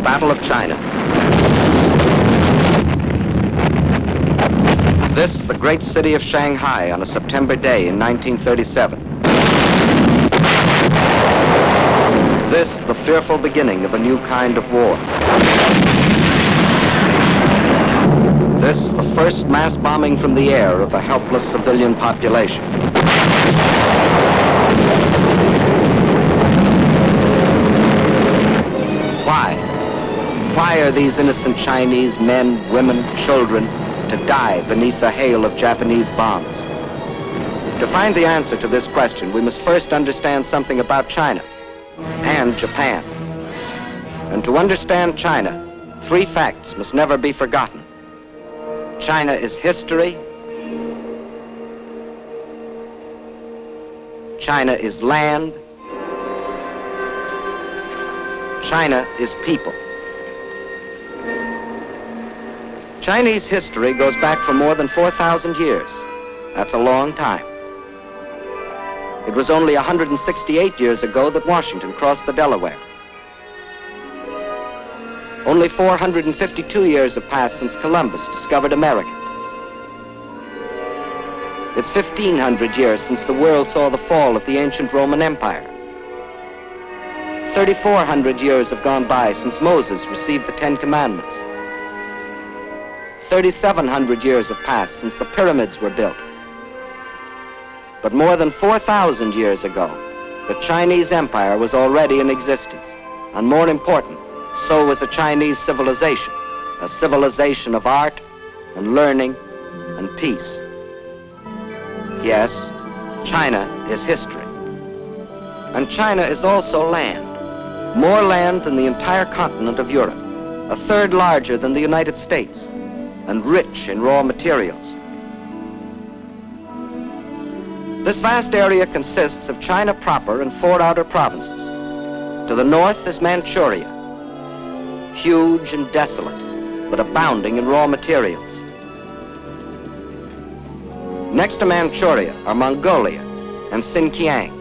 Battle of China. This, the great city of Shanghai on a September day in 1937. This, the fearful beginning of a new kind of war. This, the first mass bombing from the air of a helpless civilian population. Why? Why are these innocent Chinese men, women, children to die beneath the hail of Japanese bombs? To find the answer to this question, we must first understand something about China and Japan. And to understand China, three facts must never be forgotten. China is history. China is land. China is people. Chinese history goes back for more than 4,000 years. That's a long time. It was only 168 years ago that Washington crossed the Delaware. Only 452 years have passed since Columbus discovered America. It's 1,500 years since the world saw the fall of the ancient Roman Empire. 3,400 years have gone by since Moses received the Ten Commandments. 3,700 years have passed since the pyramids were built. But more than 4,000 years ago, the Chinese Empire was already in existence. And more important, so was a Chinese civilization, a civilization of art and learning and peace. Yes, China is history. And China is also land. More land than the entire continent of Europe, a third larger than the United States, and rich in raw materials. This vast area consists of China proper and 4 outer provinces. To the north is Manchuria, huge and desolate, but abounding in raw materials. Next to Manchuria are Mongolia and Xinjiang.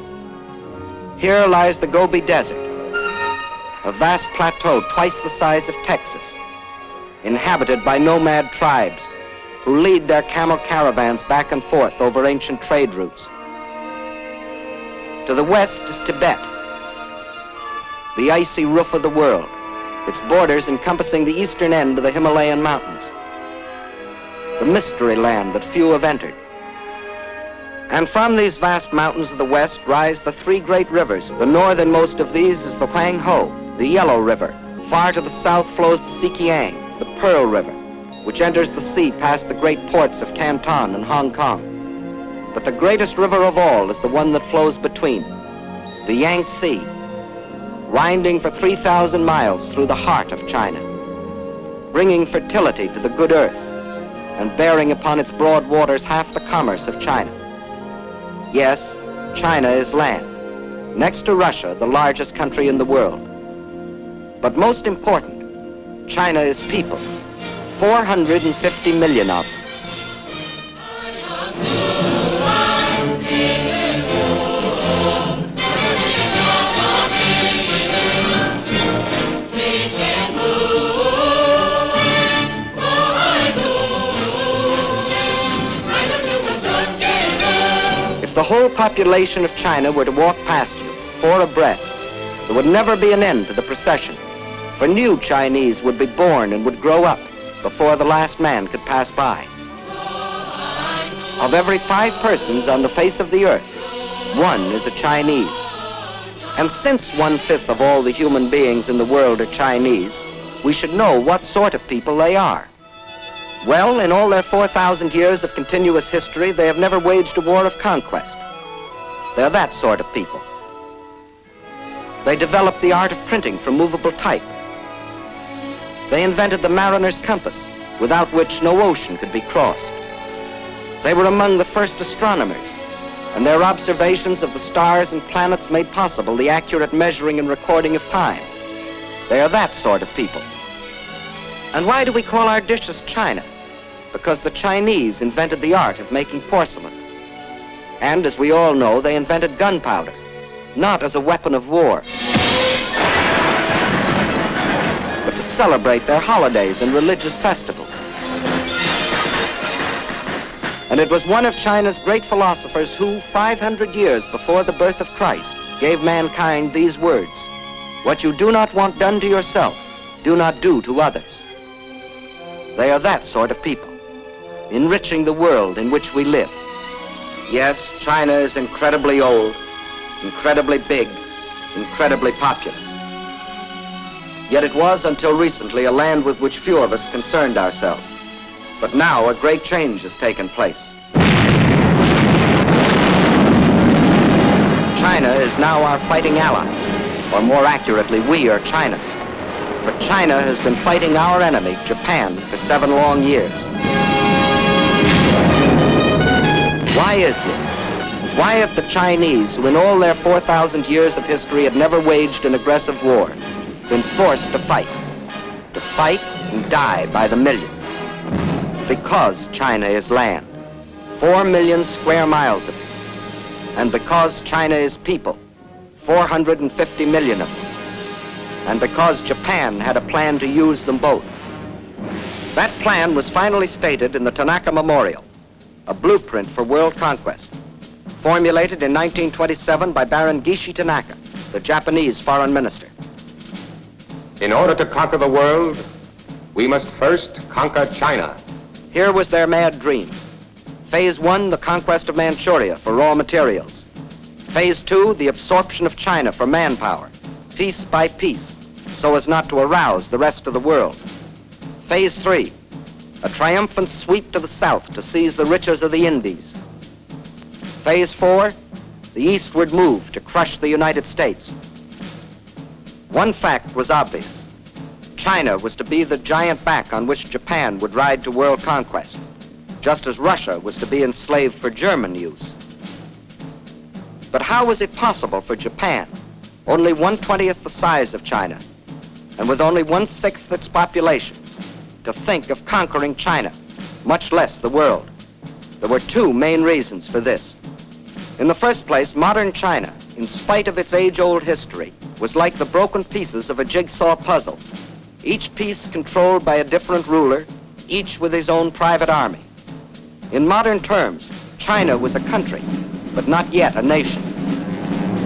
Here lies the Gobi Desert, a vast plateau twice the size of Texas, inhabited by nomad tribes who lead their camel caravans back and forth over ancient trade routes. To the west is Tibet, the icy roof of the world, its borders encompassing the eastern end of the Himalayan mountains, the mystery land that few have entered. And from these vast mountains of the west rise the 3 great rivers. The northernmost of these is the Huanghe, the Yellow River. Far to the south flows the Sikiang, the Pearl River, which enters the sea past the great ports of Canton and Hong Kong. But the greatest river of all is the one that flows between, the Yangtze, winding for 3,000 miles through the heart of China, bringing fertility to the good earth and bearing upon its broad waters half the commerce of China. Yes, China is land, next to Russia, the largest country in the world. But most important, China is people, 450 million of them. If the whole population of China were to walk past you, 4 abreast, there would never be an end to the procession, for new Chinese would be born and would grow up before the last man could pass by. Of every 5 persons on the face of the earth, 1 is a Chinese. And since 1/5 of all the human beings in the world are Chinese, we should know what sort of people they are. Well, in all their 4,000 years of continuous history, they have never waged a war of conquest. They're that sort of people. They developed the art of printing from movable type. They invented the mariner's compass, without which no ocean could be crossed. They were among the first astronomers, and their observations of the stars and planets made possible the accurate measuring and recording of time. They are that sort of people. And why do we call our dishes China? Because the Chinese invented the art of making porcelain. And as we all know, they invented gunpowder, not as a weapon of war, but to celebrate their holidays and religious festivals. And it was one of China's great philosophers who, 500 years before the birth of Christ, gave mankind these words: "What you do not want done to yourself, do not do to others." They are that sort of people, enriching the world in which we live. Yes, China is incredibly old, incredibly big, incredibly populous. Yet it was until recently a land with which few of us concerned ourselves. But now a great change has taken place. China is now our fighting ally, or more accurately, we are China's. For China has been fighting our enemy, Japan, for 7 long years. Why is this? Why have the Chinese, who in all their 4,000 years of history have never waged an aggressive war, been forced to fight and die by the millions? Because China is land, 4 million square miles of it. And because China is people, 450 million of them. And because Japan had a plan to use them both. That plan was finally stated in the Tanaka Memorial, a blueprint for world conquest, formulated in 1927 by Baron Gishi Tanaka, the Japanese foreign minister. In order to conquer the world, we must first conquer China. Here was their mad dream. Phase 1, the conquest of Manchuria for raw materials. Phase 2, the absorption of China for manpower, piece by piece, so as not to arouse the rest of the world. Phase 3, a triumphant sweep to the south to seize the riches of the Indies. Phase 4, the eastward move to crush the United States. One fact was obvious. China was to be the giant back on which Japan would ride to world conquest, just as Russia was to be enslaved for German use. But how was it possible for Japan, only 1/20th the size of China, and with only 1/6 its population, to think of conquering China, much less the world? There were 2 main reasons for this. In the first place, modern China, in spite of its age-old history, was like the broken pieces of a jigsaw puzzle, each piece controlled by a different ruler, each with his own private army. In modern terms, China was a country, but not yet a nation,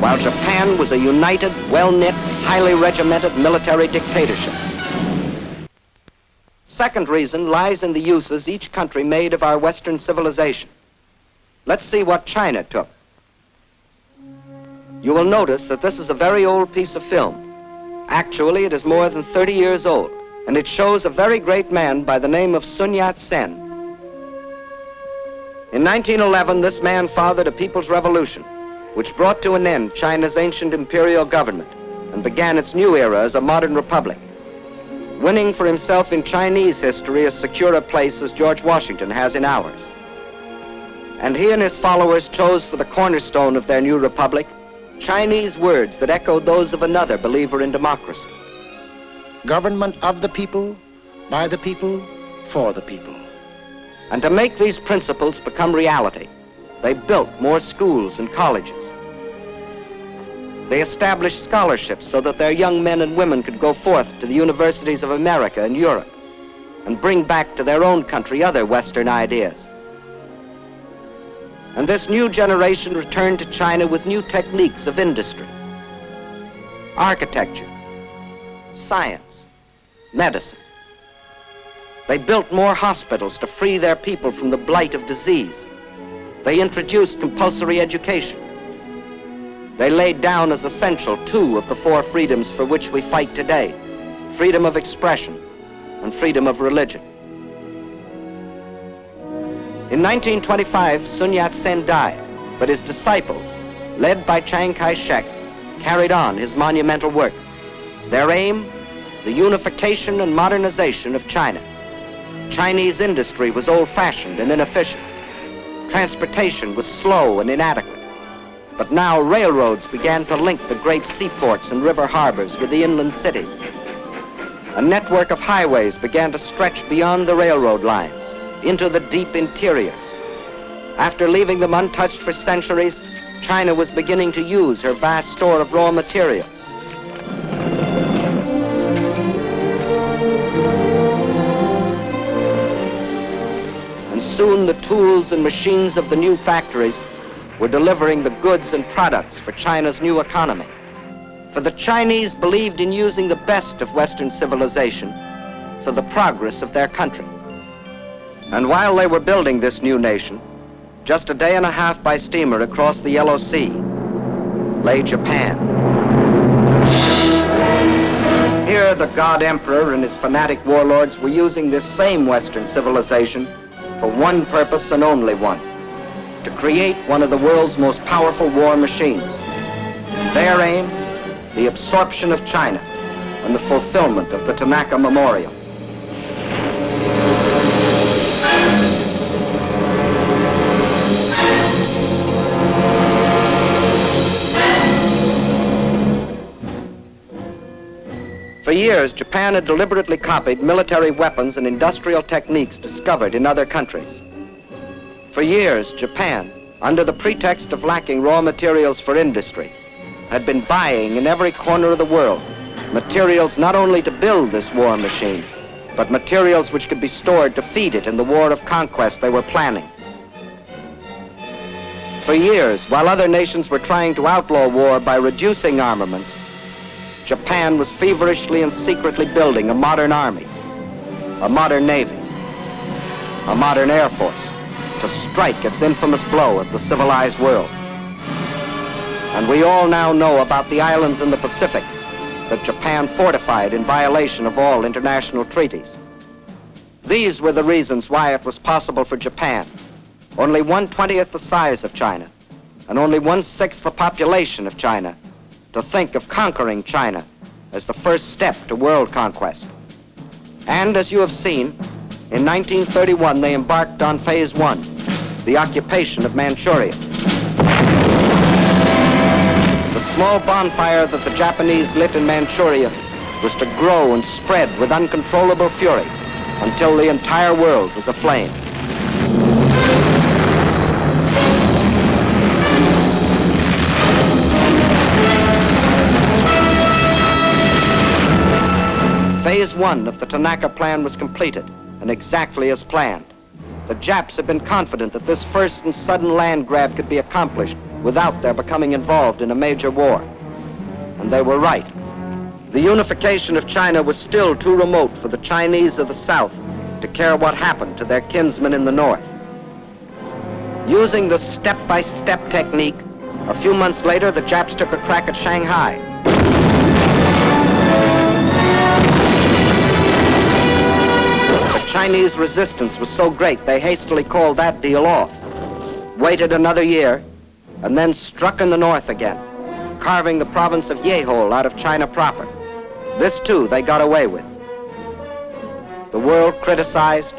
while Japan was a united, well-knit, highly regimented military dictatorship. Second reason lies in the uses each country made of our Western civilization. Let's see what China took. You will notice that this is a very old piece of film. Actually, it is more than 30 years old, and it shows a very great man by the name of Sun Yat-sen. In 1911, this man fathered a people's revolution, which brought to an end China's ancient imperial government and began its new era as a modern republic, winning for himself in Chinese history as secure a place as George Washington has in ours. And he and his followers chose for the cornerstone of their new republic Chinese words that echoed those of another believer in democracy. Government of the people, by the people, for the people. And to make these principles become reality, they built more schools and colleges. They established scholarships so that their young men and women could go forth to the universities of America and Europe and bring back to their own country other Western ideas. And this new generation returned to China with new techniques of industry, architecture, science, medicine. They built more hospitals to free their people from the blight of disease. They introduced compulsory education. They laid down as essential 2 of the 4 freedoms for which we fight today: freedom of expression and freedom of religion. In 1925, Sun Yat-sen died, but his disciples, led by Chiang Kai-shek, carried on his monumental work. Their aim, the unification and modernization of China. Chinese industry was old-fashioned and inefficient. Transportation was slow and inadequate. But now railroads began to link the great seaports and river harbors with the inland cities. A network of highways began to stretch beyond the railroad lines into the deep interior. After leaving them untouched for centuries, China was beginning to use her vast store of raw materials. soon the tools and machines of the new factories were delivering the goods and products for China's new economy. For the Chinese believed in using the best of Western civilization for the progress of their country. And while they were building this new nation, just a day and a half by steamer across the Yellow Sea lay Japan. Here the God Emperor and his fanatic warlords were using this same Western civilization for one purpose and only one: to create one of the world's most powerful war machines. Their aim, the absorption of China and the fulfillment of the Tanaka Memorial. For years, Japan had deliberately copied military weapons and industrial techniques discovered in other countries. For years, Japan, under the pretext of lacking raw materials for industry, had been buying in every corner of the world materials not only to build this war machine, but materials which could be stored to feed it in the war of conquest they were planning. For years, while other nations were trying to outlaw war by reducing armaments, Japan was feverishly and secretly building a modern army, a modern navy, a modern air force to strike its infamous blow at the civilized world. And we all now know about the islands in the Pacific that Japan fortified in violation of all international treaties. These were the reasons why it was possible for Japan, only 1/20th the size of China, and only 1/6 the population of China, to think of conquering China as the first step to world conquest. And as you have seen, in 1931 they embarked on Phase 1, the occupation of Manchuria. The small bonfire that the Japanese lit in Manchuria was to grow and spread with uncontrollable fury until the entire world was aflame. Phase 1 of the Tanaka Plan was completed, and exactly as planned. The Japs had been confident that this first and sudden land grab could be accomplished without their becoming involved in a major war. And they were right. The unification of China was still too remote for the Chinese of the South to care what happened to their kinsmen in the North. Using the step-by-step technique, a few months later, the Japs took a crack at Shanghai. Chinese resistance was so great they hastily called that deal off, waited another year, and then struck in the north again, carving the province of Yehol out of China proper. This too they got away with. The world criticized,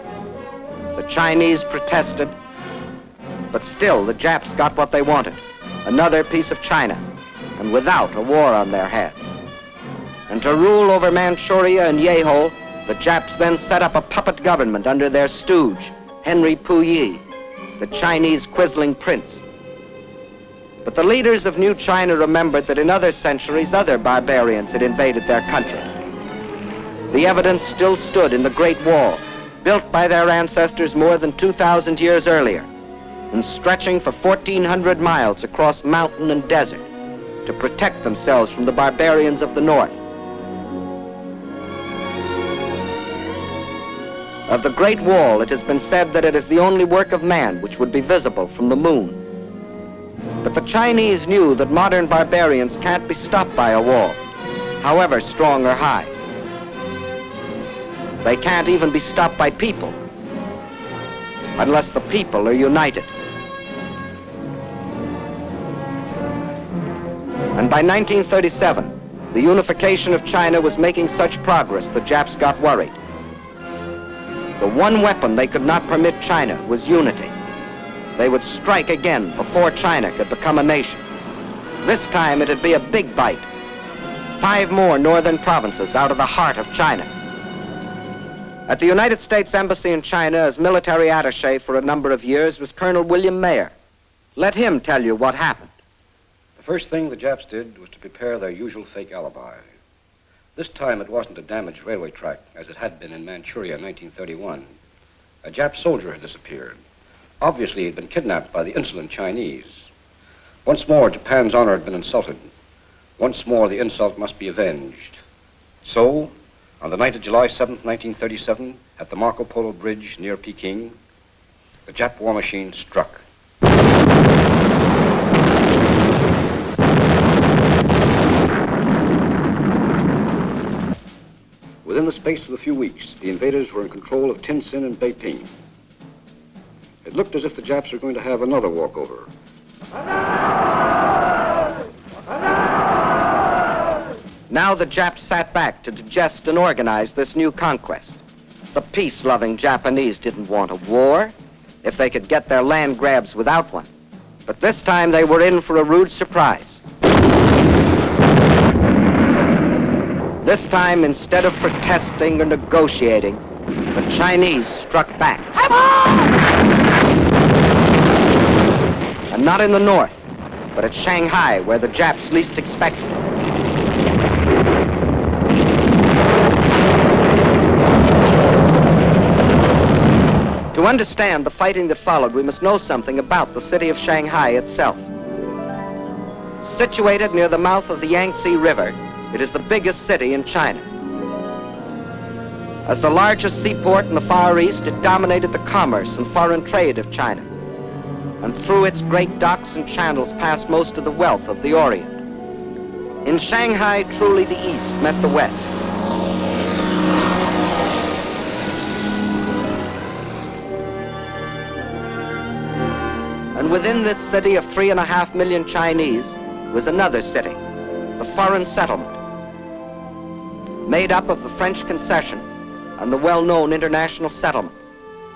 the Chinese protested, but still the Japs got what they wanted, another piece of China, and without a war on their hands. And to rule over Manchuria and Yehol, the Japs then set up a puppet government under their stooge, Henry Puyi, the Chinese quisling prince. But the leaders of New China remembered that in other centuries, other barbarians had invaded their country. The evidence still stood in the Great Wall, built by their ancestors more than 2,000 years earlier, and stretching for 1,400 miles across mountain and desert to protect themselves from the barbarians of the north. Of the Great Wall, it has been said that it is the only work of man which would be visible from the moon. But the Chinese knew that modern barbarians can't be stopped by a wall, however strong or high. They can't even be stopped by people, unless the people are united. And by 1937, the unification of China was making such progress the Japs got worried. The one weapon they could not permit China was unity. They would strike again before China could become a nation. This time it'd be a big bite. 5 more northern provinces out of the heart of China. At the United States Embassy in China as military attaché for a number of years was Colonel William Mayer. Let him tell you what happened. The first thing the Japs did was to prepare their usual fake alibi. This time it wasn't a damaged railway track, as it had been in Manchuria in 1931. A Jap soldier had disappeared. Obviously, he'd been kidnapped by the insolent Chinese. Once more, Japan's honor had been insulted. Once more, the insult must be avenged. So, on the night of July 7th, 1937, at the Marco Polo Bridge near Peking, the Jap war machine struck. Within the space of a few weeks, the invaders were in control of Tientsin and Beiping. It looked as if the Japs were going to have another walkover. Now the Japs sat back to digest and organize this new conquest. The peace-loving Japanese didn't want a war if they could get their land grabs without one. But this time they were in for a rude surprise. This time, instead of protesting or negotiating, the Chinese struck back. And not in the north, but at Shanghai, where the Japs least expected it. To understand the fighting that followed, we must know something about the city of Shanghai itself. Situated near the mouth of the Yangtze River, it is the biggest city in China. As the largest seaport in the Far East, it dominated the commerce and foreign trade of China. And through its great docks and channels passed most of the wealth of the Orient. In Shanghai, truly the East met the West. And within this city of 3.5 million Chinese was another city, the foreign settlement, made up of the French concession and the well-known international settlement.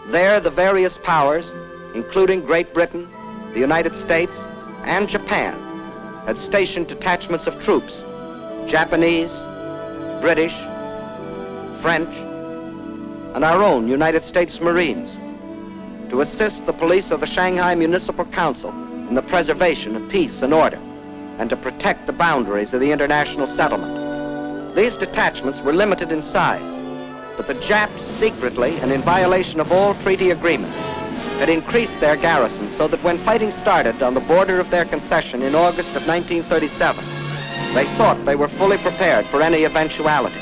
There, the various powers, including Great Britain, the United States, and Japan, had stationed detachments of troops, Japanese, British, French, and our own United States Marines, to assist the police of the Shanghai Municipal Council in the preservation of peace and order, and to protect the boundaries of the international settlement. These detachments were limited in size, but the Japs secretly, and in violation of all treaty agreements, had increased their garrison so that when fighting started on the border of their concession in August of 1937, they thought they were fully prepared for any eventuality.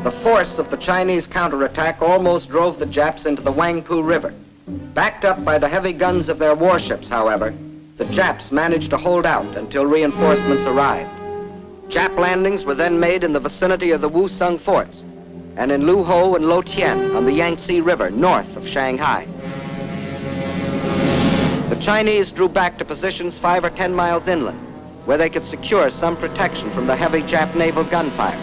The force of the Chinese counterattack almost drove the Japs into the Wangpu River. Backed up by the heavy guns of their warships, however, the Japs managed to hold out until reinforcements arrived. Jap landings were then made in the vicinity of the Wusong forts and in Luho and Lotien on the Yangtze River north of Shanghai. The Chinese drew back to positions 5 or 10 miles inland, where they could secure some protection from the heavy Jap naval gunfire.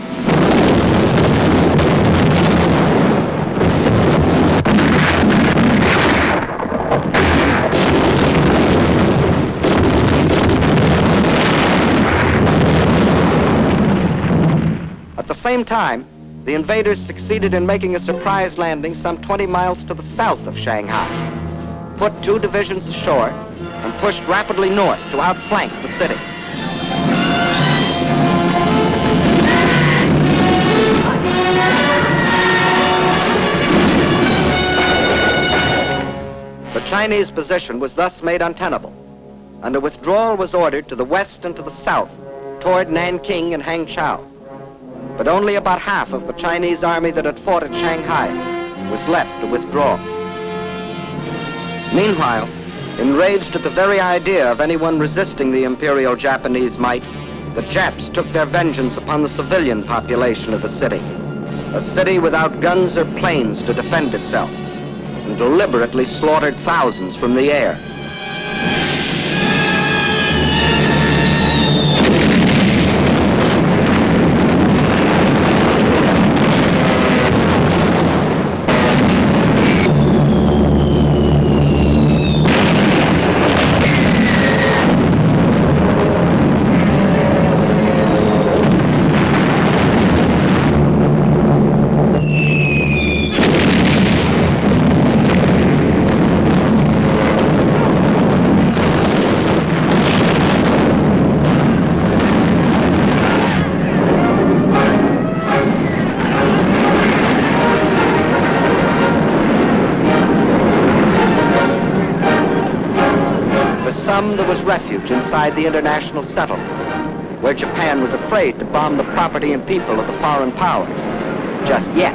At the same time, the invaders succeeded in making a surprise landing some 20 miles to the south of Shanghai, put 2 divisions ashore, and pushed rapidly north to outflank the city. The Chinese position was thus made untenable, and a withdrawal was ordered to the west and to the south, toward Nanking and Hangzhou. But only about half of the Chinese army that had fought at Shanghai was left to withdraw. Meanwhile, enraged at the very idea of anyone resisting the Imperial Japanese might, the Japs took their vengeance upon the civilian population of the city, a city without guns or planes to defend itself, and deliberately slaughtered thousands from the air. some, there was refuge inside the international settlement, where Japan was afraid to bomb the property and people of the foreign powers. Just yet.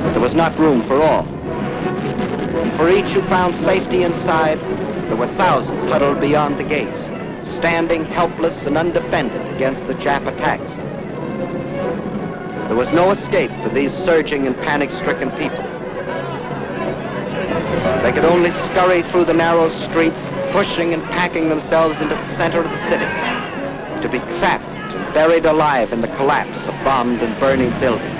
But there was not room for all. And for each who found safety inside, there were thousands huddled beyond the gates, standing helpless and undefended against the Jap attacks. There was no escape for these surging and panic-stricken people. They could only scurry through the narrow streets, pushing and packing themselves into the center of the city, to be trapped and buried alive in the collapse of bombed and burning buildings.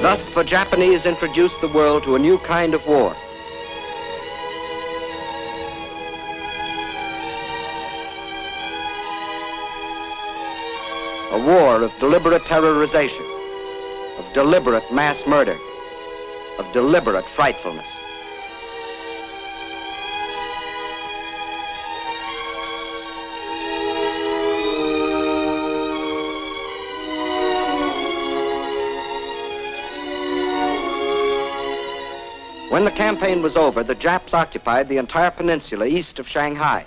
Thus, the Japanese introduced the world to a new kind of war. A war of deliberate terrorization, of deliberate mass murder, of deliberate frightfulness. When the campaign was over, the Japs occupied the entire peninsula east of Shanghai.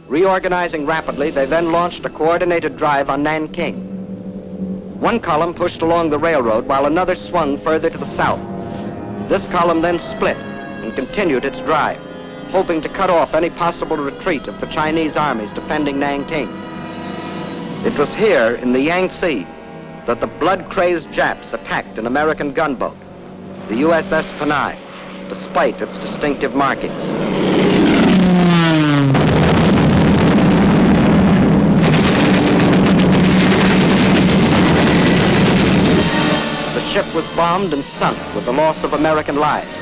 Reorganizing rapidly, they then launched a coordinated drive on Nanking. One column pushed along the railroad while another swung further to the south. This column then split and continued its drive, hoping to cut off any possible retreat of the Chinese armies defending Nanking. It was here in the Yangtze that the blood-crazed Japs attacked an American gunboat, the USS Panay, despite its distinctive markings. The ship was bombed and sunk with the loss of American lives.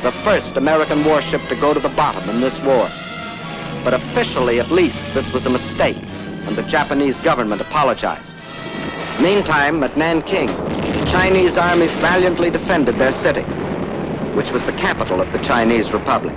The first American warship to go to the bottom in this war. But officially, at least, this was a mistake, and the Japanese government apologized. Meantime, at Nanking, the Chinese armies valiantly defended their city, which was the capital of the Chinese Republic.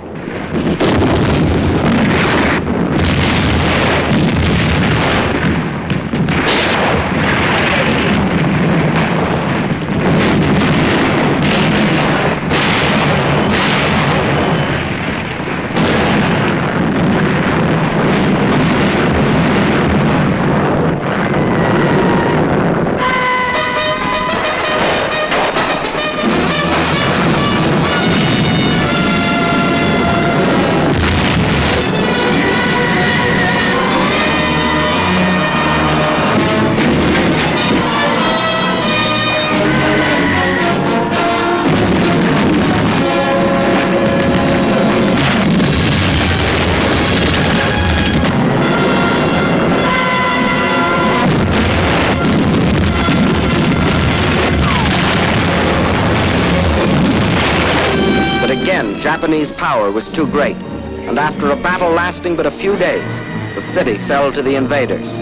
Japanese power was too great, and after a battle lasting but a few days, the city fell to the invaders.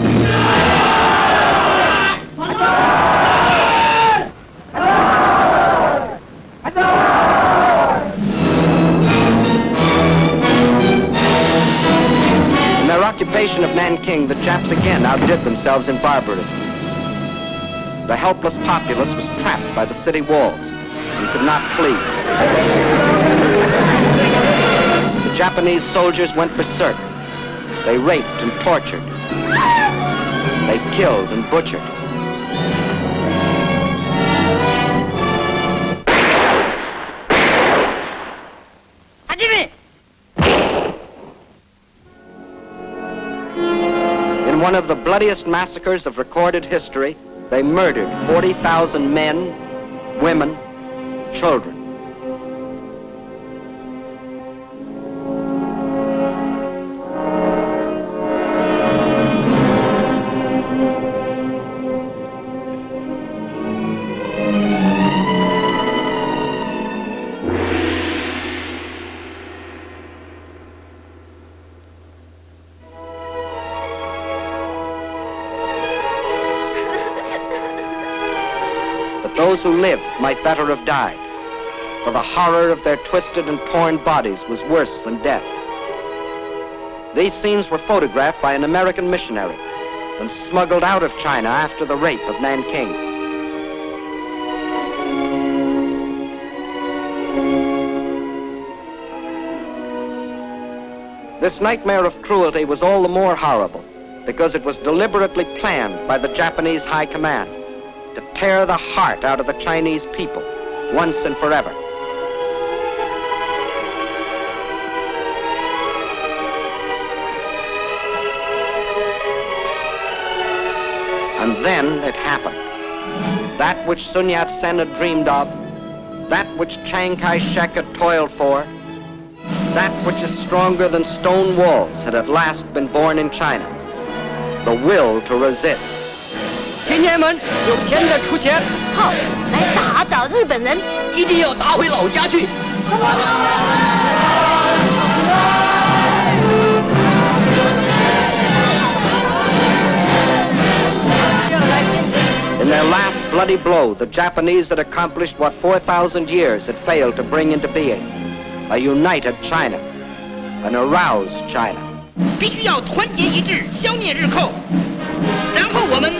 In their occupation of Nanking, the Japs again outdid themselves in barbarism. The helpless populace was trapped by the city walls and could not flee. The Japanese soldiers went berserk. They raped and tortured. They killed and butchered. one of the bloodiest massacres of recorded history, they murdered 40,000 men, women, children. Those who lived might better have died, for the horror of their twisted and torn bodies was worse than death. These scenes were photographed by an American missionary and smuggled out of China after the rape of Nanking. This nightmare of cruelty was all the more horrible because it was deliberately planned by the Japanese High Command to tear the heart out of the Chinese people once and forever. And then it happened. That which Sun Yat-sen had dreamed of, that which Chiang Kai-shek had toiled for, that which is stronger than stone walls had at last been born in China, the will to resist. 青年们，有钱的出钱，好，来打倒日本人，一定要打回老家去。In their last bloody blow, the Japanese had accomplished what 4,000 years had failed to bring into being: a united China, an aroused China. 必须要团结一致，消灭日寇，然后我们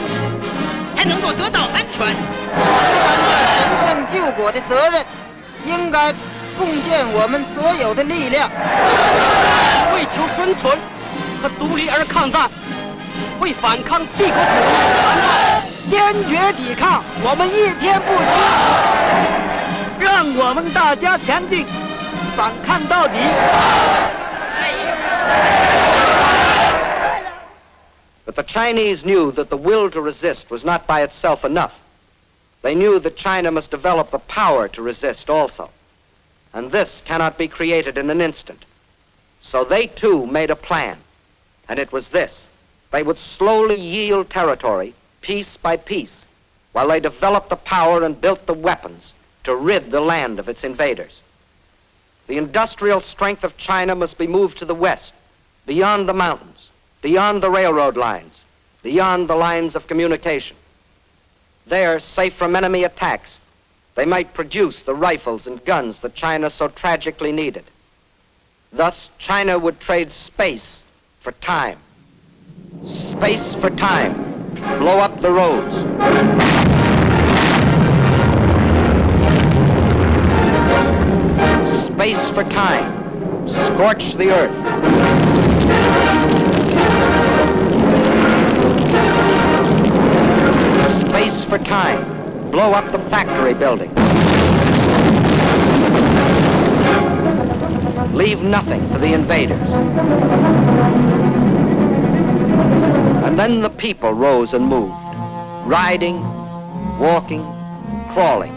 才能够得到安全。神圣救国的责任，应该贡献我们所有的力量，为求生存和独立而抗战，为反抗帝国主义而抗战，坚决抵抗，我们一天不屈，让我们大家前进，反抗到底。But the Chinese knew that the will to resist was not by itself enough. They knew that China must develop the power to resist also. And this cannot be created in an instant. So they too made a plan. And it was this: they would slowly yield territory, piece by piece, while they developed the power and built the weapons to rid the land of its invaders. The industrial strength of China must be moved to the west, beyond the mountains, beyond the railroad lines, beyond the lines of communication. There, safe from enemy attacks, they might produce the rifles and guns that China so tragically needed. Thus, China would trade space for time. Space for time. Blow up the roads. Space for time. Scorch the earth. Space for time. Blow up the factory buildings. Leave nothing for the invaders. And then the people rose and moved, riding, walking, crawling.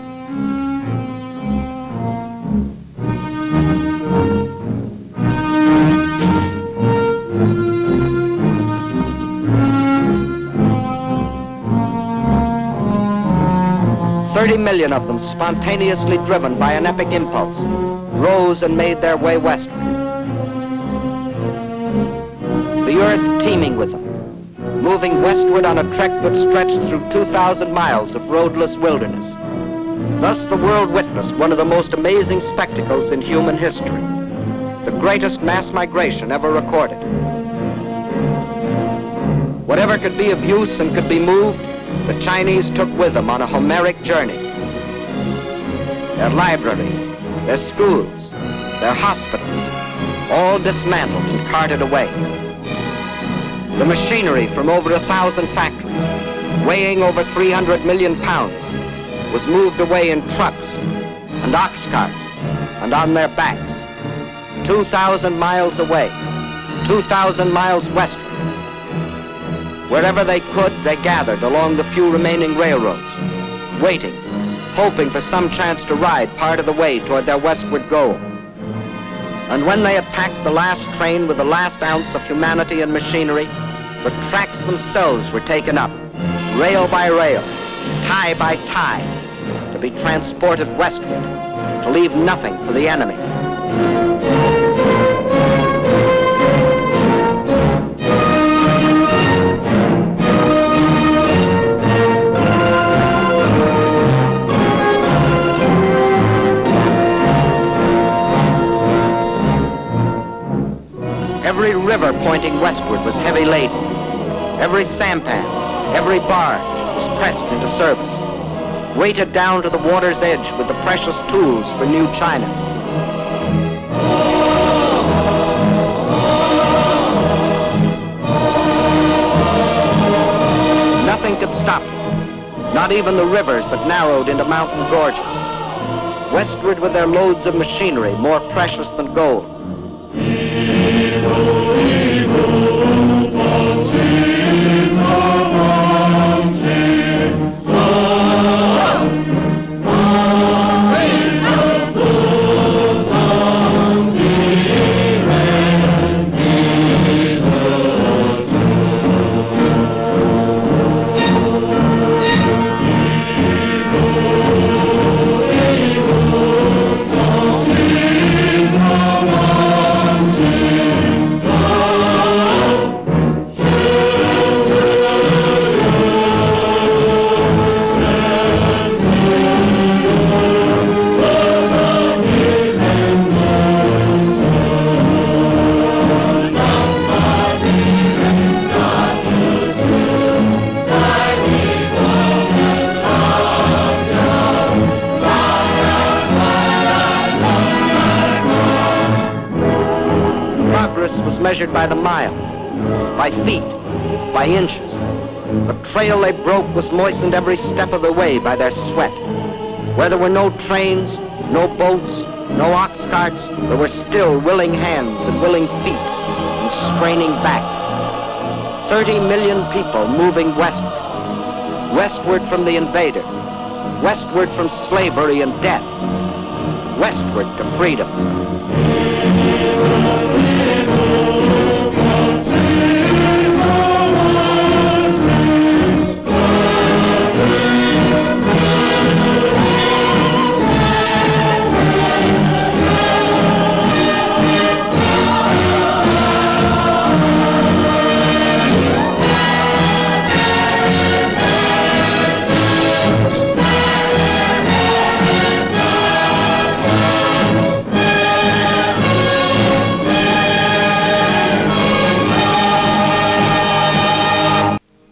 $30 million of them, spontaneously driven by an epic impulse, rose and made their way westward. The earth teeming with them, moving westward on a trek that stretched through 2,000 miles of roadless wilderness. Thus the world witnessed one of the most amazing spectacles in human history, the greatest mass migration ever recorded. Whatever could be of use and could be moved, the Chinese took with them on a Homeric journey. Their libraries, their schools, their hospitals, all dismantled and carted away. The machinery from over 1,000 factories, weighing over 300 million pounds, was moved away in trucks and ox carts and on their backs, 2,000 miles away, 2,000 miles westward. Wherever they could, they gathered along the few remaining railroads, waiting, hoping for some chance to ride part of the way toward their westward goal. And when they had packed the last train with the last ounce of humanity and machinery, the tracks themselves were taken up, rail by rail, tie by tie, to be transported westward, to leave nothing for the enemy. Every river pointing westward was heavy laden. Every sampan, every barge was pressed into service, weighted down to the water's edge with the precious tools for new China. Nothing could stop them, not even the rivers that narrowed into mountain gorges. Westward with their loads of machinery, more precious than gold. Measured by the mile, by feet, by inches. The trail they broke was moistened every step of the way by their sweat. Where there were no trains, no boats, no ox carts, there were still willing hands and willing feet and straining backs. 30 million people moving westward. Westward from the invader. Westward from slavery and death. Westward to freedom.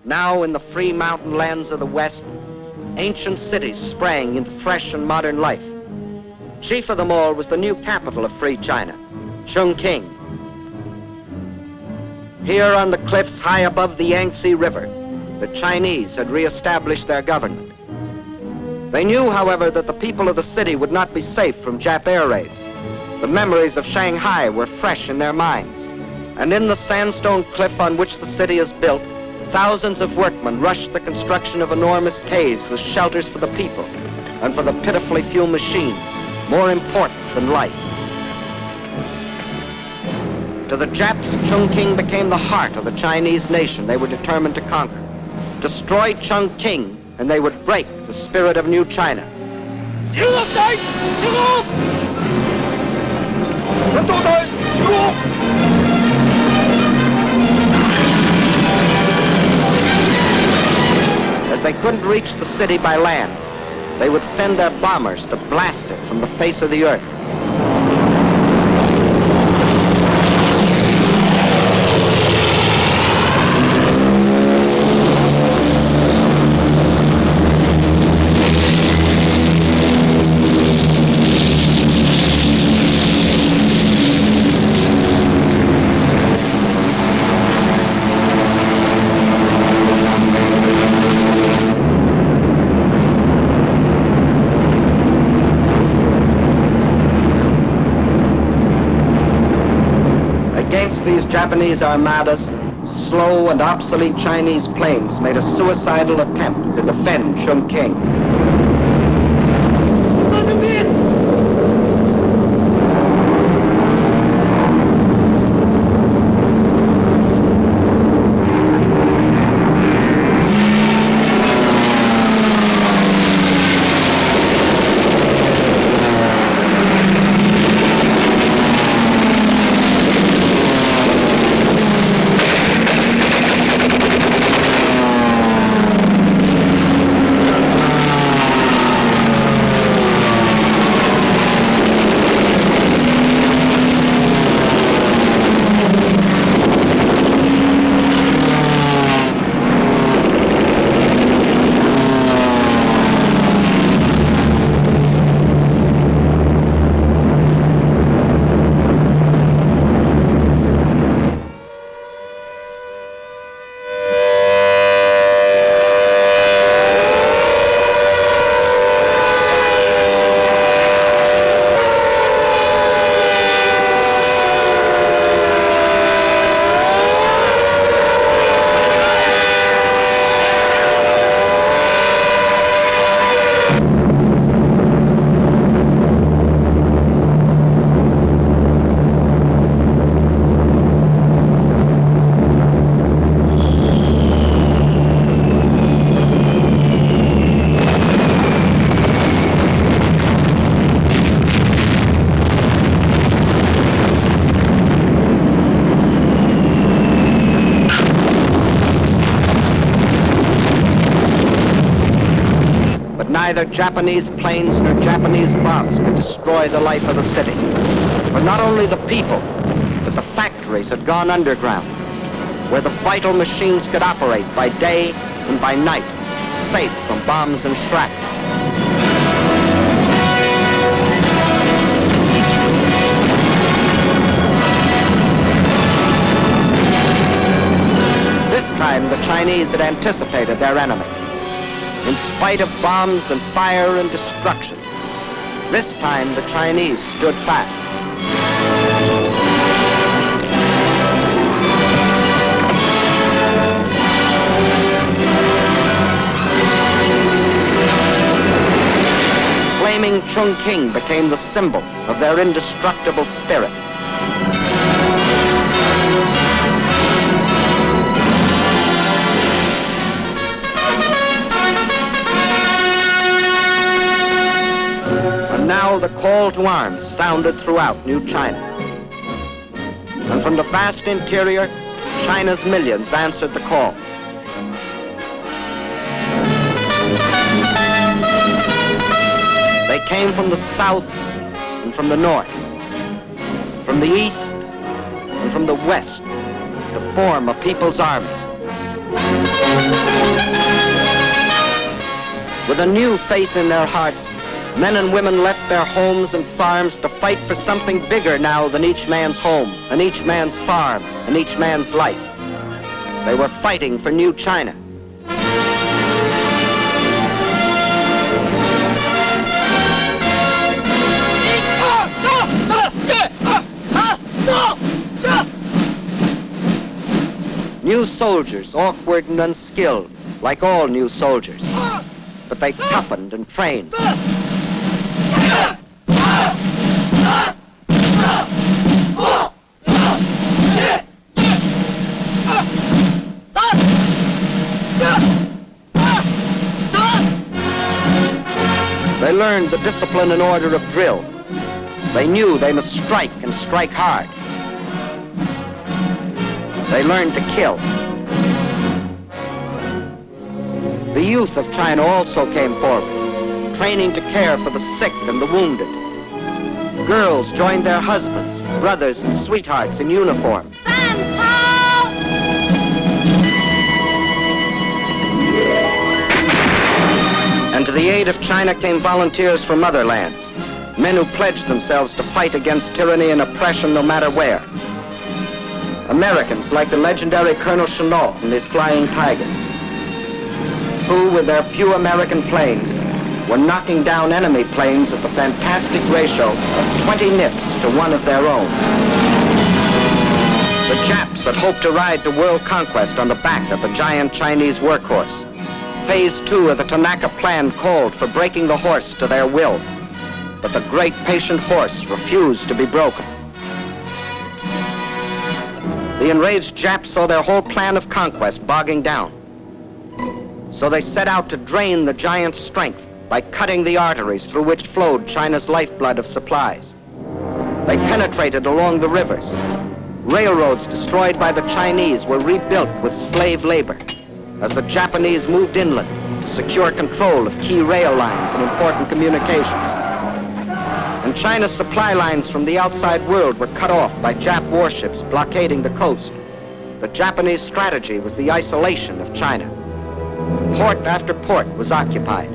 Now in the free mountain lands of the West, ancient cities sprang into fresh and modern life. Chief of them all was the new capital of free China, Chongqing. Here on the cliffs high above the Yangtze River, the Chinese had reestablished their government. They knew, however, that the people of the city would not be safe from Jap air raids. The memories of Shanghai were fresh in their minds. And in the sandstone cliff on which the city is built, thousands of workmen rushed the construction of enormous caves as shelters for the people and for the pitifully few machines, more important than life. To the Japs, Chongqing became the heart of the Chinese nation they were determined to conquer. Destroy Chongqing, and they would break the spirit of new China. As they couldn't reach the city by land, they would send their bombers to blast it from the face of the earth. Japanese armadas, slow and obsolete Chinese planes made a suicidal attempt to defend Chongqing. Neither Japanese planes nor Japanese bombs could destroy the life of the city. For not only the people, but the factories had gone underground, where the vital machines could operate by day and by night, safe from bombs and shrapnel. This time, the Chinese had anticipated their enemy. In spite of bombs and fire and destruction, this time the Chinese stood fast. Flaming Chongqing became the symbol of their indestructible spirit. Now the call to arms sounded throughout New China. And from the vast interior, China's millions answered the call. They came from the south and from the north, from the east and from the west, to form a people's army. With a new faith in their hearts, men and women left their homes and farms to fight for something bigger now than each man's home, and each man's farm, and each man's life. They were fighting for New China. New soldiers, awkward and unskilled, like all new soldiers. But they toughened and trained. They learned the discipline and order of drill. They knew they must strike and strike hard. They learned to kill. The youth of China also came forward, training to care for the sick and the wounded. Girls joined their husbands, brothers, and sweethearts in uniform. And to the aid of China came volunteers from other lands, men who pledged themselves to fight against tyranny and oppression no matter where. Americans like the legendary Colonel Chennault and his Flying Tigers, who, with their few American planes, were knocking down enemy planes at the fantastic ratio of 20 nips to one of their own. The Japs had hoped to ride to world conquest on the back of the giant Chinese workhorse. Phase 2 of the Tanaka Plan called for breaking the horse to their will. But the great patient horse refused to be broken. The enraged Japs saw their whole plan of conquest bogging down. So they set out to drain the giant's strength by cutting the arteries through which flowed China's lifeblood of supplies. They penetrated along the rivers. Railroads destroyed by the Chinese were rebuilt with slave labor as the Japanese moved inland to secure control of key rail lines and important communications. And China's supply lines from the outside world were cut off by Jap warships blockading the coast. The Japanese strategy was the isolation of China. Port after port was occupied.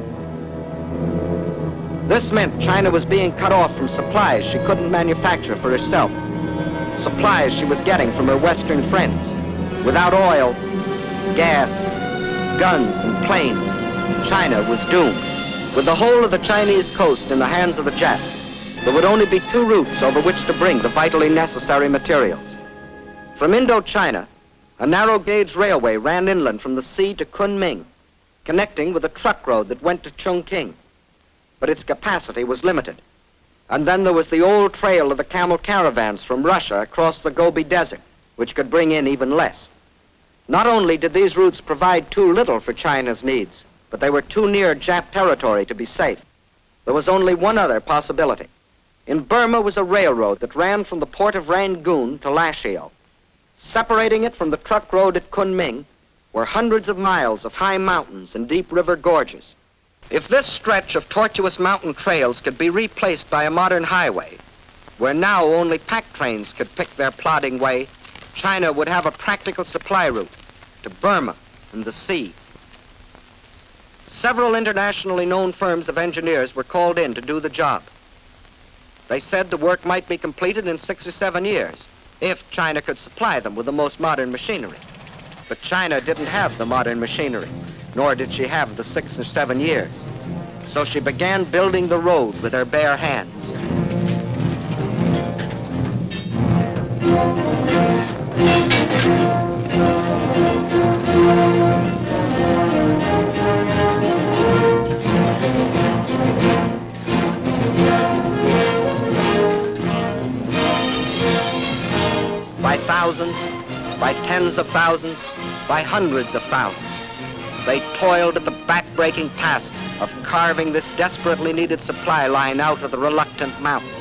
This meant China was being cut off from supplies she couldn't manufacture for herself, supplies she was getting from her Western friends. Without oil, gas, guns, and planes, China was doomed. With the whole of the Chinese coast in the hands of the Japs, there would only be two routes over which to bring the vitally necessary materials. From Indochina, a narrow-gauge railway ran inland from the sea to Kunming, connecting with a truck road that went to Chongqing. But its capacity was limited. And then there was the old trail of the camel caravans from Russia across the Gobi Desert, which could bring in even less. Not only did these routes provide too little for China's needs, but they were too near Jap territory to be safe. There was only one other possibility. In Burma was a railroad that ran from the port of Rangoon to Lashio. Separating it from the truck road at Kunming were hundreds of miles of high mountains and deep river gorges. If this stretch of tortuous mountain trails could be replaced by a modern highway, where now only pack trains could pick their plodding way, China would have a practical supply route to Burma and the sea. Several internationally known firms of engineers were called in to do the job. They said the work might be completed in 6 or 7 years, if China could supply them with the most modern machinery. But China didn't have the modern machinery, nor did she have the 6 or 7 years. So she began building the road with her bare hands. By thousands, by tens of thousands, by hundreds of thousands, they toiled at the back-breaking task of carving this desperately needed supply line out of the reluctant mountains.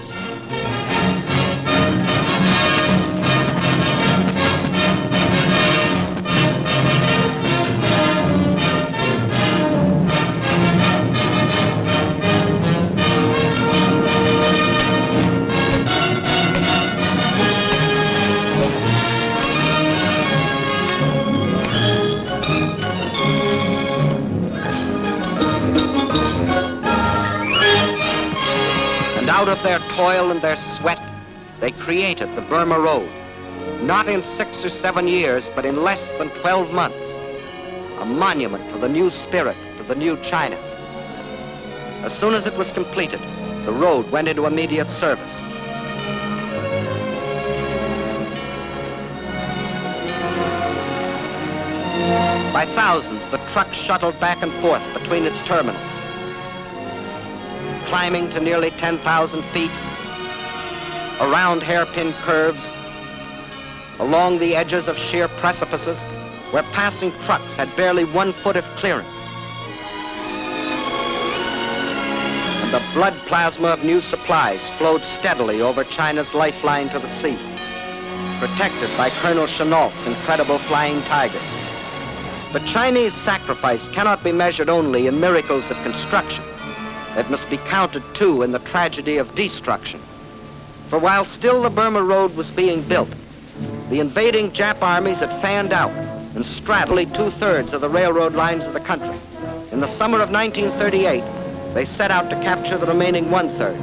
Out of their toil and their sweat, they created the Burma Road. Not in 6 or 7 years, but in less than 12 months. A monument to the new spirit, to the new China. As soon as it was completed, the road went into immediate service. By thousands, the trucks shuttled back and forth between its terminals, climbing to nearly 10,000 feet, around hairpin curves, along the edges of sheer precipices, where passing trucks had barely 1 foot of clearance. And the blood plasma of new supplies flowed steadily over China's lifeline to the sea, protected by Colonel Chennault's incredible flying tigers. But Chinese sacrifice cannot be measured only in miracles of construction. It must be counted, too, in the tragedy of destruction. For while still the Burma Road was being built, the invading Jap armies had fanned out and straddled 2/3 of the railroad lines of the country. In the summer of 1938, they set out to capture the remaining 1/3,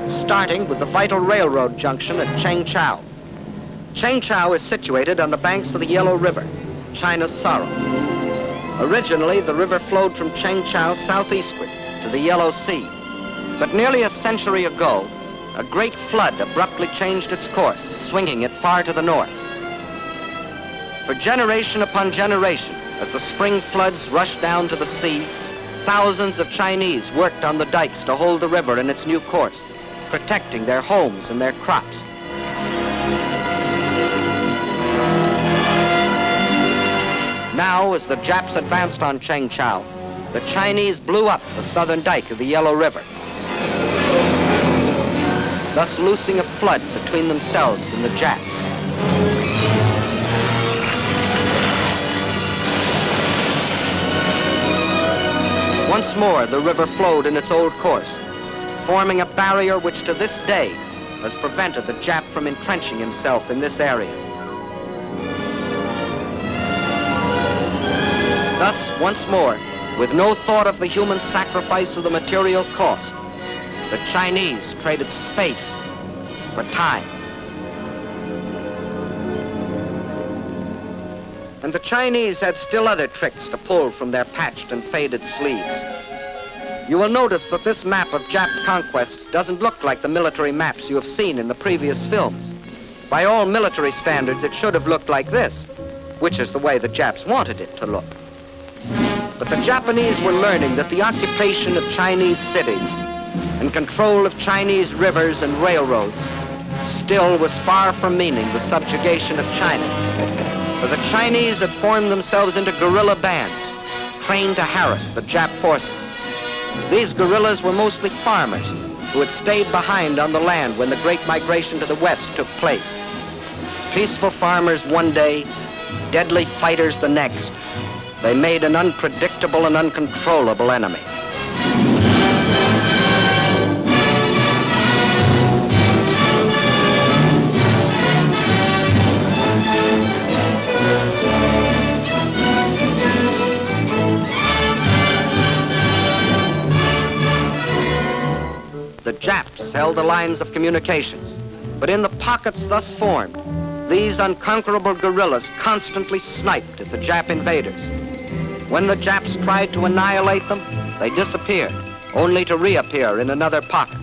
starting with the vital railroad junction at Chengchao. Chengchao is situated on the banks of the Yellow River, China's sorrow. Originally, the river flowed from Chengchao southeastward to the Yellow Sea. But nearly a century ago, a great flood abruptly changed its course, swinging it far to the north. For generation upon generation, as the spring floods rushed down to the sea, thousands of Chinese worked on the dikes to hold the river in its new course, protecting their homes and their crops. Now, as the Japs advanced on Chengchao, the Chinese blew up the southern dike of the Yellow River, thus loosing a flood between themselves and the Japs. Once more, the river flowed in its old course, forming a barrier which to this day has prevented the Jap from entrenching himself in this area. Thus, once more, with no thought of the human sacrifice or the material cost, the Chinese traded space for time. And the Chinese had still other tricks to pull from their patched and faded sleeves. You will notice that this map of Jap conquests doesn't look like the military maps you have seen in the previous films. By all military standards, it should have looked like this, which is the way the Japs wanted it to look. But the Japanese were learning that the occupation of Chinese cities and control of Chinese rivers and railroads still was far from meaning the subjugation of China. For the Chinese had formed themselves into guerrilla bands, trained to harass the Jap forces. These guerrillas were mostly farmers who had stayed behind on the land when the Great Migration to the West took place. Peaceful farmers one day, deadly fighters the next. They made an unpredictable and uncontrollable enemy. The Japs held the lines of communications, but in the pockets thus formed, these unconquerable guerrillas constantly sniped at the Jap invaders. When the Japs tried to annihilate them, they disappeared, only to reappear in another pocket.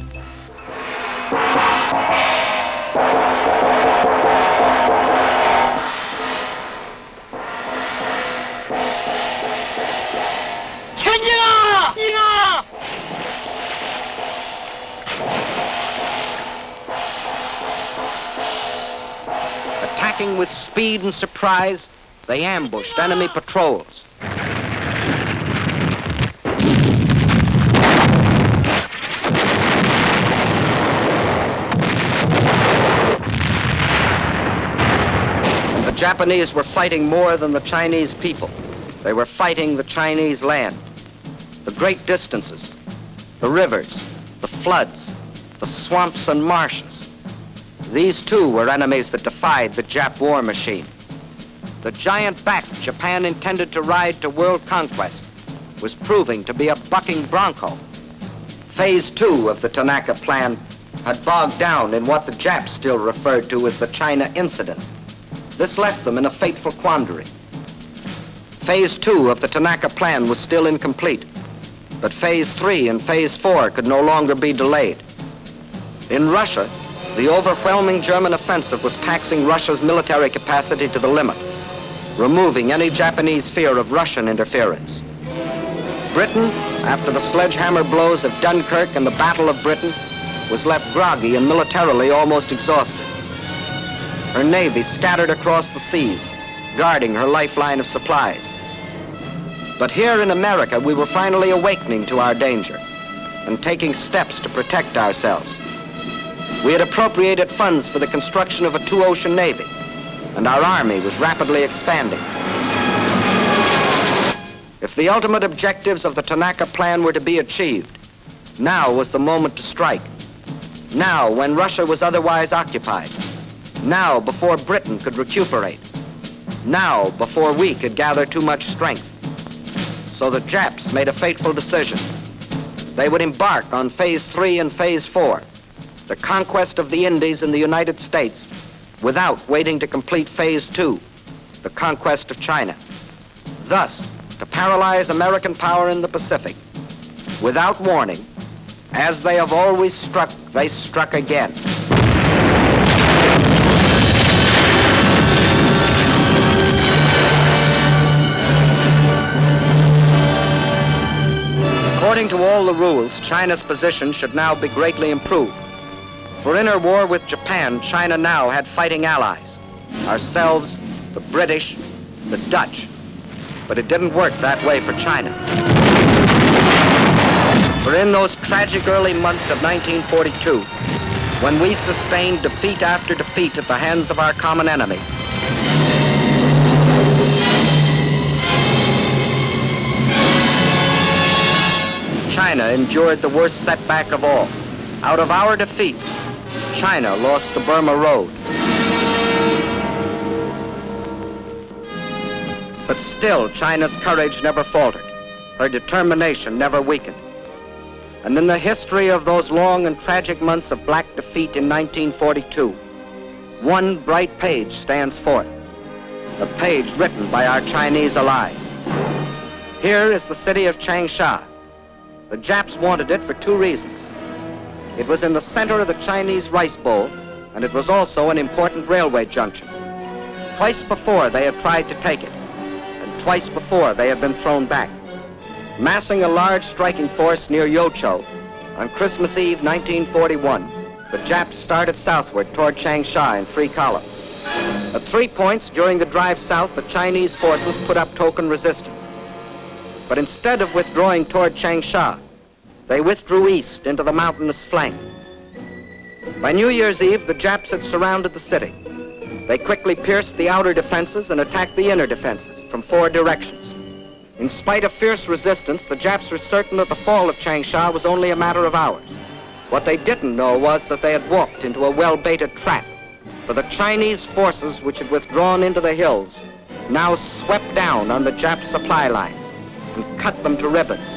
Attacking with speed and surprise, they ambushed enemy patrols. The Japanese were fighting more than the Chinese people. They were fighting the Chinese land, the great distances, the rivers, the floods, the swamps and marshes. These too were enemies that defied the Jap war machine. The giant back Japan intended to ride to world conquest was proving to be a bucking bronco. Phase 2 of the Tanaka Plan had bogged down in what the Japs still referred to as the China Incident. This left them in a fateful quandary. Phase 2 of the Tanaka Plan was still incomplete, but Phase 3 and Phase 4 could no longer be delayed. In Russia, the overwhelming German offensive was taxing Russia's military capacity to the limit, removing any Japanese fear of Russian interference. Britain, after the sledgehammer blows of Dunkirk and the Battle of Britain, was left groggy and militarily almost exhausted. Her navy scattered across the seas, guarding her lifeline of supplies. But here in America, we were finally awakening to our danger and taking steps to protect ourselves. We had appropriated funds for the construction of a two-ocean navy, and our army was rapidly expanding. If the ultimate objectives of the Tanaka Plan were to be achieved, now was the moment to strike. Now, when Russia was otherwise occupied. Now, before Britain could recuperate. Now, before we could gather too much strength. So the Japs made a fateful decision. They would embark on Phase 3 and Phase 4, the conquest of the Indies and the United States, without waiting to complete Phase 2, the conquest of China. Thus, to paralyze American power in the Pacific. Without warning, as they have always struck, they struck again. According to all the rules, China's position should now be greatly improved. For in her war with Japan, China now had fighting allies. Ourselves, the British, the Dutch. But it didn't work that way for China. For in those tragic early months of 1942, when we sustained defeat after defeat at the hands of our common enemy, China endured the worst setback of all. Out of our defeats, China lost the Burma Road. But still, China's courage never faltered. Her determination never weakened. And in the history of those long and tragic months of black defeat in 1942, one bright page stands forth, a page written by our Chinese allies. Here is the city of Changsha. The Japs wanted it for two reasons. It was in the center of the Chinese rice bowl, and it was also an important railway junction. Twice before they had tried to take it, and twice before they had been thrown back. Massing a large striking force near Yocho, on Christmas Eve 1941, the Japs started southward toward Changsha in 3 columns. At 3 points during the drive south, the Chinese forces put up token resistance. But instead of withdrawing toward Changsha, they withdrew east into the mountainous flank. By New Year's Eve, the Japs had surrounded the city. They quickly pierced the outer defenses and attacked the inner defenses from 4 directions. In spite of fierce resistance, the Japs were certain that the fall of Changsha was only a matter of hours. What they didn't know was that they had walked into a well-baited trap, for the Chinese forces which had withdrawn into the hills now swept down on the Jap supply lines and cut them to ribbons.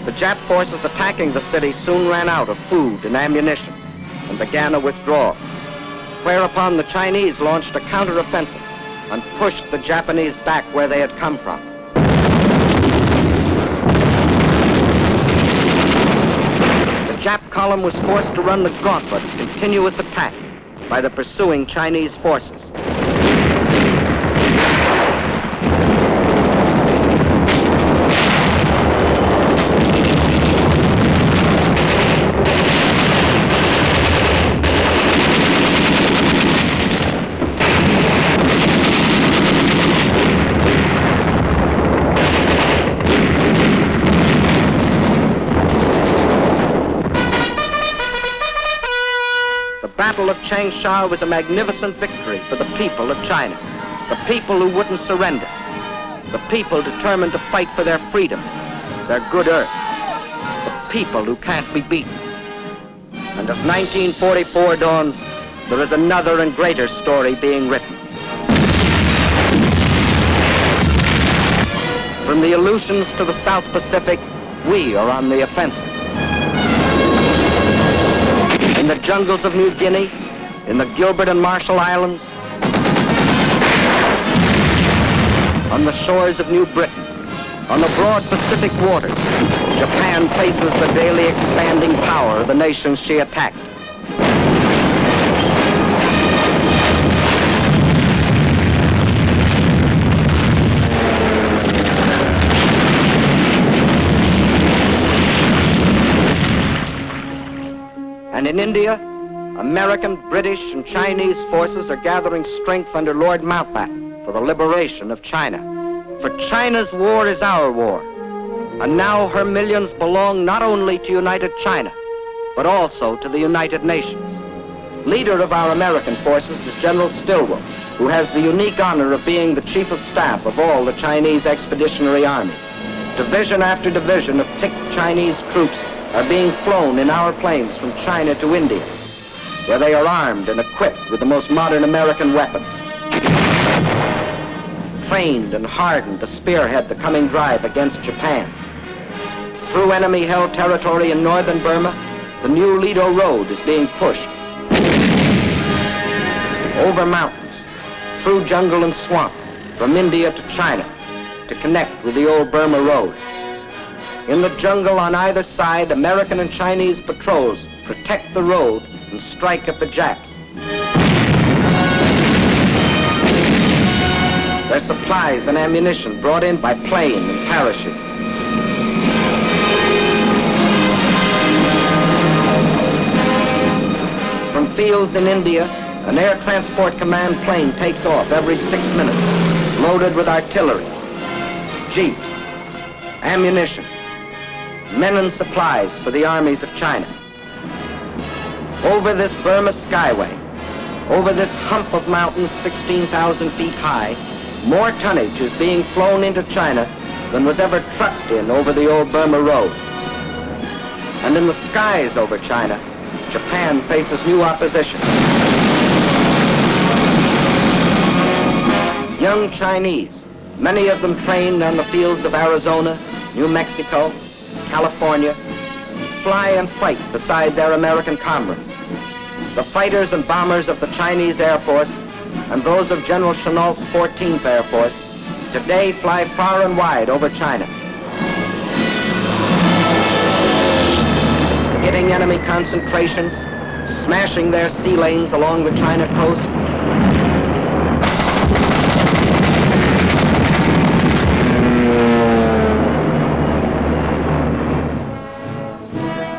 The Jap forces attacking the city soon ran out of food and ammunition and began a withdrawal, whereupon the Chinese launched a counteroffensive and pushed the Japanese back where they had come from. The Jap column was forced to run the gauntlet of continuous attack by the pursuing Chinese forces. The Battle of Changsha was a magnificent victory for the people of China, the people who wouldn't surrender, the people determined to fight for their freedom, their good earth, the people who can't be beaten. And as 1944 dawns, there is another and greater story being written. From the Aleutians to the South Pacific, we are on the offensive. In the jungles of New Guinea, in the Gilbert and Marshall Islands, on the shores of New Britain, on the broad Pacific waters, Japan faces the daily expanding power of the nations she attacked. And in India, American, British, and Chinese forces are gathering strength under Lord Mountbatten for the liberation of China. For China's war is our war, and now her millions belong not only to United China, but also to the United Nations. Leader of our American forces is General Stilwell, who has the unique honor of being the Chief of Staff of all the Chinese expeditionary armies. Division after division of picked Chinese troops are being flown in our planes from China to India, where they are armed and equipped with the most modern American weapons, trained and hardened to spearhead the coming drive against Japan. Through enemy-held territory in northern Burma, the new Lido Road is being pushed. Over mountains, through jungle and swamp, from India to China, to connect with the old Burma Road. In the jungle on either side, American and Chinese patrols protect the road and strike at the Japs. Their supplies and ammunition brought in by plane and parachute. fields in India, an Air Transport Command plane takes off every 6 minutes, loaded with artillery, jeeps, ammunition, men and supplies for the armies of China. Over this Burma skyway, over this hump of mountains 16,000 feet high, more tonnage is being flown into China than was ever trucked in over the old Burma Road. And in the skies over China, Japan faces new opposition. Young Chinese, many of them trained on the fields of Arizona, New Mexico, California, fly and fight beside their American comrades. The fighters and bombers of the Chinese Air Force and those of General Chennault's 14th Air Force today fly far and wide over China, hitting enemy concentrations, smashing their sea lanes along the China coast.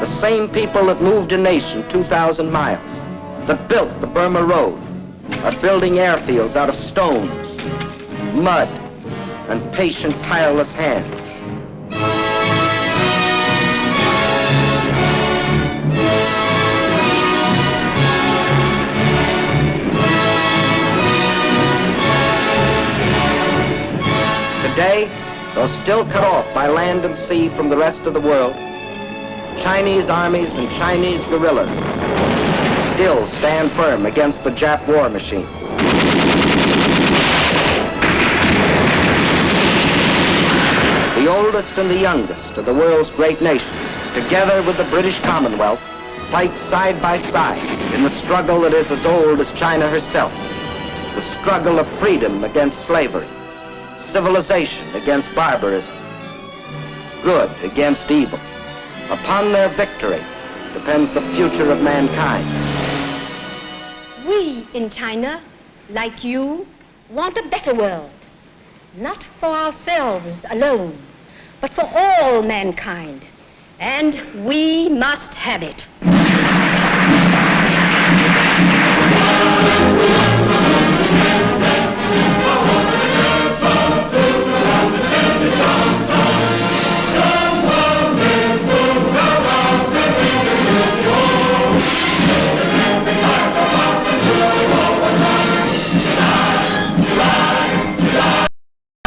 The same people that moved a nation 2,000 miles, that built the Burma Road, are building airfields out of stones, mud, and patient, tireless hands. Today, though still cut off by land and sea from the rest of the world, Chinese armies and Chinese guerrillas still stand firm against the Jap war machine. The oldest and the youngest of the world's great nations, together with the British Commonwealth, fight side by side in the struggle that is as old as China herself, the struggle of freedom against slavery, civilization against barbarism, good against evil. Upon their victory depends the future of mankind. We in China, like you, want a better world. Not for ourselves alone, but for all mankind. And we must have it.